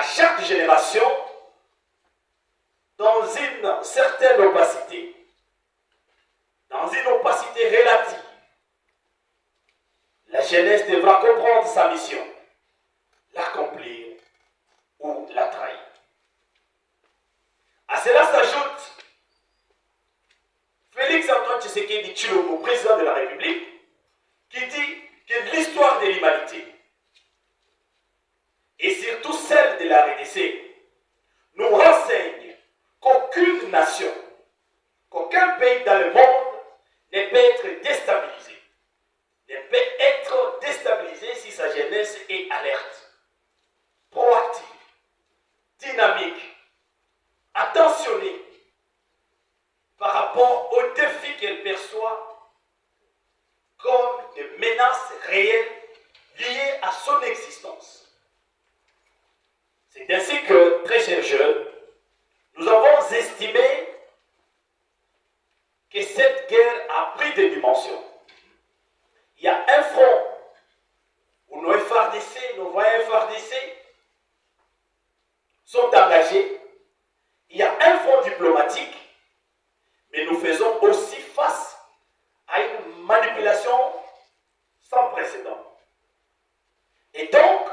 à chaque génération dans une certaine opacité, dans une opacité relative. La jeunesse devra comprendre sa mission, l'accomplir ou la trahir. À cela s'ajoute Félix-Antoine Tshisekedi Tshilombo, président de la République, qui dit que l'histoire de l'humanité, et surtout celle de la RDC, nous renseigne qu'aucune nation, qu'aucun pays dans le monde ne peut être déstabilisé. Ne peut être déstabilisé si sa jeunesse est alerte, proactive, dynamique, attentionnée par rapport aux défis qu'elle perçoit comme des menaces réelles liées à son existence. C'est ainsi que, très chers jeunes, nous avons estimé que cette guerre a pris des dimensions. Il y a un front où nos FARDC, nos voyants FARDC sont engagés. Il y a un front diplomatique, mais nous faisons aussi face à une manipulation sans précédent. Et donc,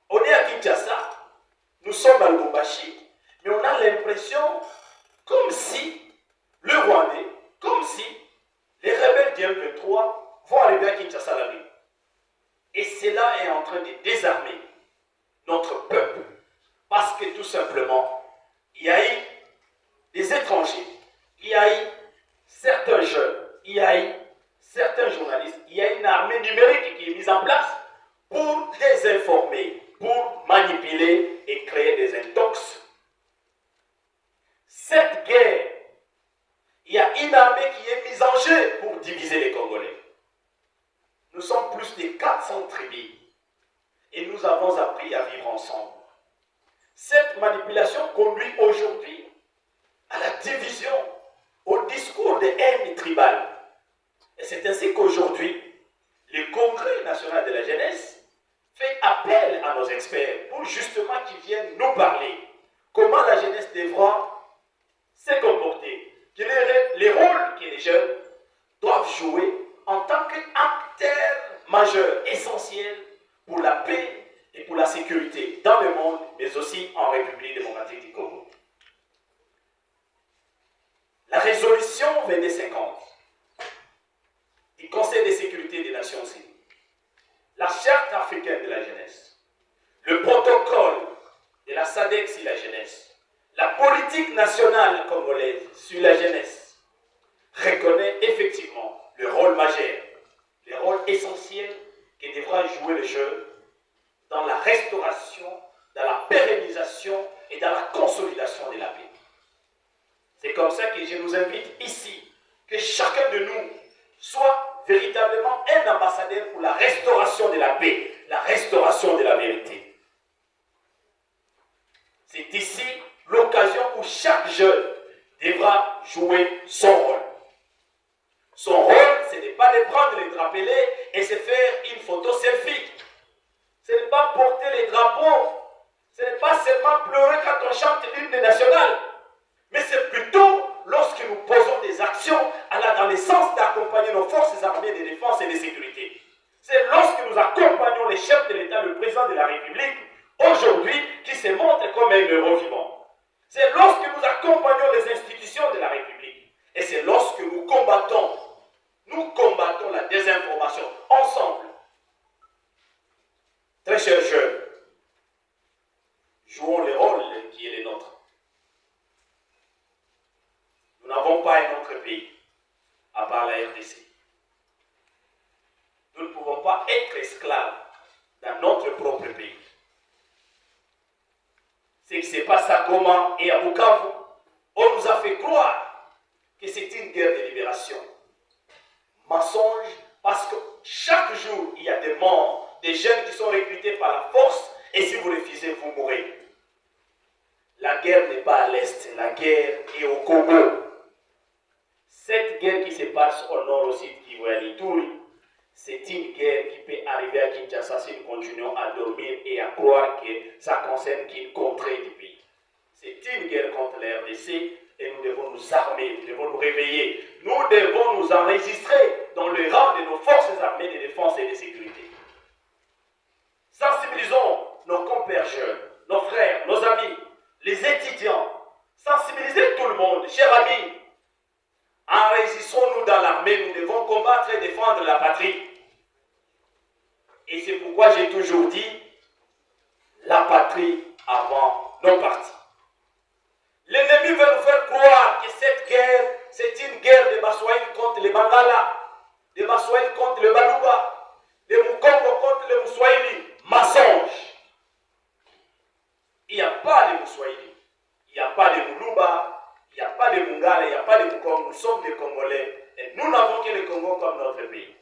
on est à Kinshasa, nous sommes à Lubumbashi, mais on a l'impression comme si le Rwandais, comme si les rebelles du M23 vont arriver à Kinshasa la nuit. Et cela est en train de désarmer notre peuple. Parce que tout simplement, il y a eu des étrangers, il y a eu certains jeunes, il y a eu certains journalistes, il y a une armée numérique qui est mise en place pour désinformer, pour manipuler et créer des intox. Cette guerre, il y a une armée qui est mise en jeu pour diviser les Congolais. Nous sommes plus de 400 tribus et nous avons appris à vivre ensemble. Cette manipulation conduit aujourd'hui à la division, au discours de haine tribale. Et c'est ainsi qu'aujourd'hui, le Congrès national de la jeunesse fait appel à nos experts pour justement qu'ils viennent nous parler comment la jeunesse devra se comporter, quels sont les rôles que les jeunes doivent jouer en tant qu'acteurs majeurs, essentiels pour la paix et pour la sécurité dans le monde, mais aussi en République démocratique du Congo. La résolution 2250 du Conseil de sécurité des Nations Unies, la Charte africaine de la jeunesse, le protocole de la SADC sur la jeunesse, la politique nationale congolaise sur la jeunesse reconnaît effectivement le rôle majeur, le rôle essentiel que devra jouer le jeune dans la restauration, dans la pérennisation et dans la consolidation de la paix. C'est comme ça que je nous invite ici, que chacun de nous soit véritablement un ambassadeur pour la restauration de la paix, la restauration de la vérité. C'est ici l'occasion où chaque jeune devra jouer son rôle. Son rôle, ce n'est pas de prendre les drapelets et se faire une photo selfie. Ce n'est pas porter les drapeaux. Ce n'est pas seulement pleurer quand on chante l'hymne national. Mais c'est plutôt lorsque nous posons des actions allant dans le sens d'accompagner nos forces armées de défense et de sécurité. C'est lorsque nous accompagnons les chefs de l'État, le président de la République, aujourd'hui, qui se montre comme un héros vivant. C'est lorsque nous accompagnons les institutions de la République. Et c'est lorsque nous combattons la désinformation ensemble. Très chers jeunes, jouons le rôle qui est le nôtre. Nous n'avons pas un autre pays à part la RDC. Nous ne pouvons pas être esclaves dans notre propre pays. Ce qui se passe à Goma et à Bukavu, on nous a fait croire que c'est une guerre de libération. Mensonge, parce que chaque jour, il y a des morts, des jeunes qui sont recrutés par la force, et si vous refusez, vous mourrez. La guerre n'est pas à l'est, la guerre est au Congo. Cette guerre qui se passe au nord aussi de Kivu et à l'Ituri, C'est une guerre qui peut arriver à Kinshasa si nous continuons à dormir et à croire que ça concerne qu'une contrée du pays. C'est une guerre contre la RDC et nous devons nous armer, nous devons nous réveiller. Nous devons nous enregistrer dans le rang de nos forces armées de défense et de sécurité. Sensibilisons nos compères jeunes, nos frères, nos amis, les étudiants. Sensibilisez tout le monde, chers amis. Enregistrons-nous dans l'armée, nous devons combattre et défendre la patrie. Et c'est pourquoi j'ai toujours dit, la patrie avant nos partis. L'ennemi veut nous faire croire que cette guerre, c'est une guerre de Baswahili contre les Bangala, de Baswahili contre le Baluba, de Mukongo contre le Mswahili. Mensonge. Il n'y a pas de Mswahili, il n'y a pas de Muluba, il n'y a pas de Mungala, il n'y a pas de Mukongo. Nous sommes des Congolais et nous n'avons que le Congo comme notre pays.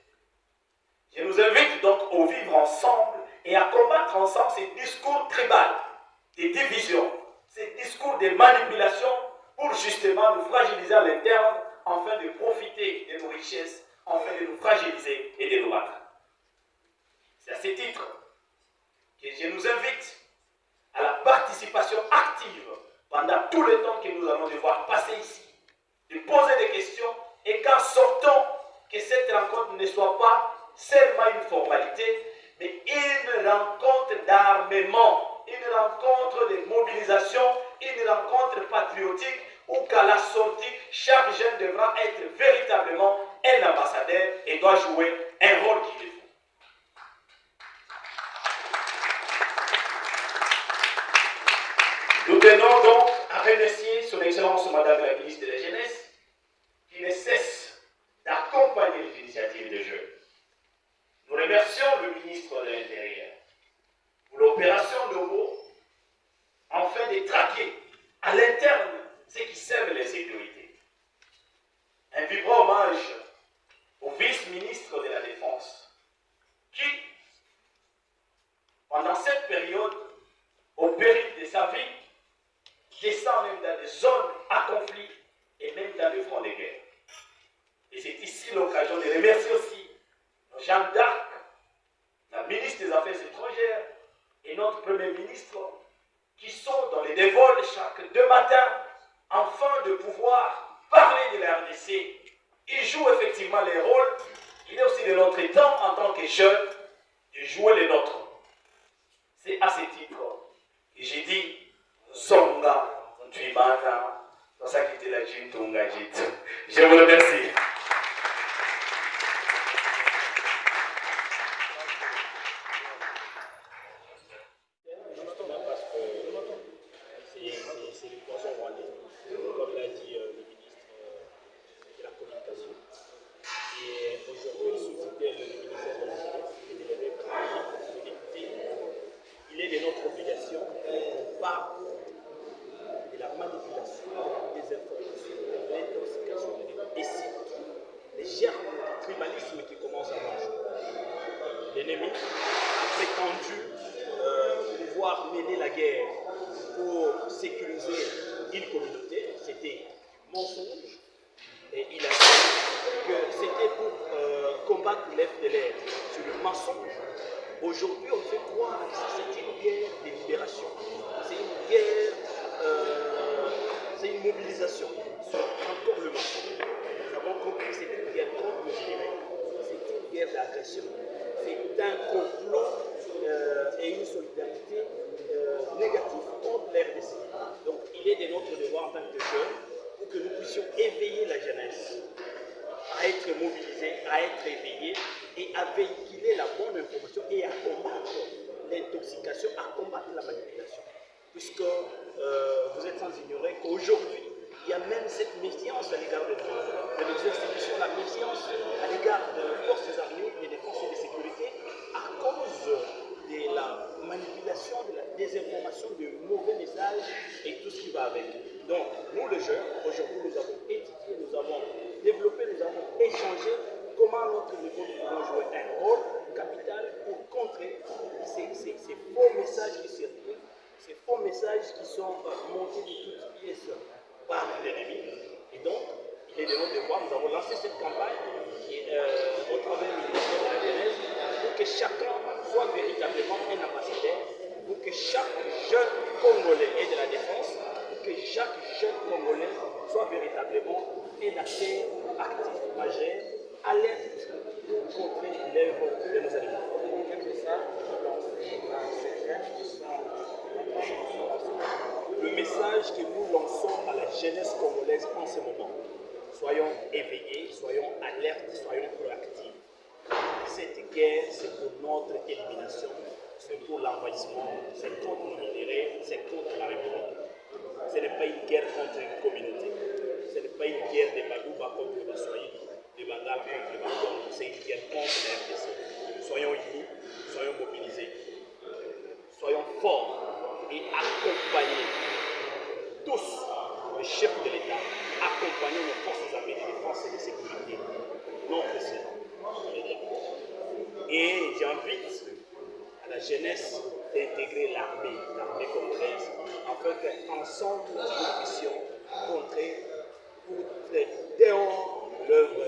Je nous invite donc à vivre ensemble et à combattre ensemble ces discours tribaux, des divisions, ces discours de manipulation pour justement nous fragiliser à l'interne, afin de profiter de nos richesses, afin de nous fragiliser et de nous battre. C'est à ce titre que je nous invite à la participation active pendant tout le temps que nous allons devoir passer ici, de poser des questions et qu'en sortant, que cette rencontre ne soit pas seulement une formalité, mais une rencontre d'armement, une rencontre de mobilisation, une rencontre patriotique où qu'à la sortie, chaque jeune devra être véritablement un ambassadeur et doit jouer un rôle qu'il faut. Nous tenons donc à remercier son Excellence Madame la Ministre de la Jeunesse qui ne cesse d'accompagner les initiatives des jeunes. Nous remercions le ministre de l'Intérieur pour l'opération Nobo, afin de traquer à l'interne ce qui sème l'insécurité. Un vibrant hommage au vice-ministre de la Défense qui, pendant cette période, au péril de sa vie, descend même dans des zones à conflit et même dans les fronts de guerre. Et c'est ici l'occasion de remercier aussi nos Jeanne d'Arc, la ministre des Affaires étrangères et notre Premier ministre qui sont dans les dévols chaque 2 matins afin de pouvoir parler de la RDC. Ils jouent effectivement les rôles. Il est aussi de notre temps en tant que jeunes de jouer les nôtres. C'est à ce titre que j'ai dit Songa, Tuimana, c'est ça qui était la Jintunga Jit. Je vous remercie. Comme l'a dit le ministre de la Communication, et aujourd'hui, sous tutelle du ministère de la Jeunesse et de l'éveil patriotique, il est de notre obligation qu'on parle de la manipulation, des informations, de l'intoxication et surtout les germes du tribalisme qui commencent à marcher. L'ennemi a prétendu pouvoir mener la guerre pour sécuriser une communauté, c'était mensonge, et il a dit que c'était pour combattre l'FDLR sur le mensonge. Aujourd'hui, on fait croire que c'est une guerre de libération, c'est une guerre, c'est une mobilisation sur encore le mensonge. Nous avons compris que c'est une guerre contre le numérique, c'est une guerre d'agression, c'est un complot et une solidarité négative contre l'RDC. Donc il est de notre devoir en tant que jeunes pour que nous puissions éveiller la jeunesse à être mobilisée, à être éveillée et à véhiculer la bonne information et à combattre l'intoxication, à combattre la manipulation. Puisque vous êtes sans ignorer qu'aujourd'hui, il y a même cette méfiance à l'égard de nos institutions, la méfiance à l'égard des forces armées, des forces de sécurité, à cause de la manipulation, de la désinformation, de mauvais messages et tout ce qui va avec. Donc, nous les jeunes, aujourd'hui, nous avons étudié, nous avons développé, nous avons échangé comment notre niveau nous pouvons jouer un rôle capital pour contrer ces faux messages qui circulent, ces faux messages qui sont montés de toutes pièces par l'ennemi. Et donc, et de notre devoir, nous avons lancé cette campagne au travers du ministère de la Jeunesse pour que chacun soit véritablement un ambassadeur, pour que chaque jeune Congolais ait de la défense, pour que chaque jeune Congolais soit véritablement un acteur actif, majeur, alerte contre l'œuvre de nos animaux. Le message que nous lançons à la jeunesse congolaise en ce moment, soyons éveillés, soyons alertes, soyons proactifs. Cette guerre, c'est pour notre élimination, c'est pour l'envahissement, c'est contre nos minéraux, c'est contre la République. Ce n'est pas une guerre contre une communauté, ce n'est pas une guerre des Badouba contre les Baswahili, des Bangala contre les Bandongo, c'est une guerre contre la RDC. Soyons unis, soyons mobilisés, soyons forts et accompagnés. Tous, les chefs de l'État, accompagnons nos forces armées de défense et de sécurité, non président. Et j'invite à la jeunesse d'intégrer l'armée congolaise, afin qu'ensemble nous puissions contrer ou dehors l'œuvre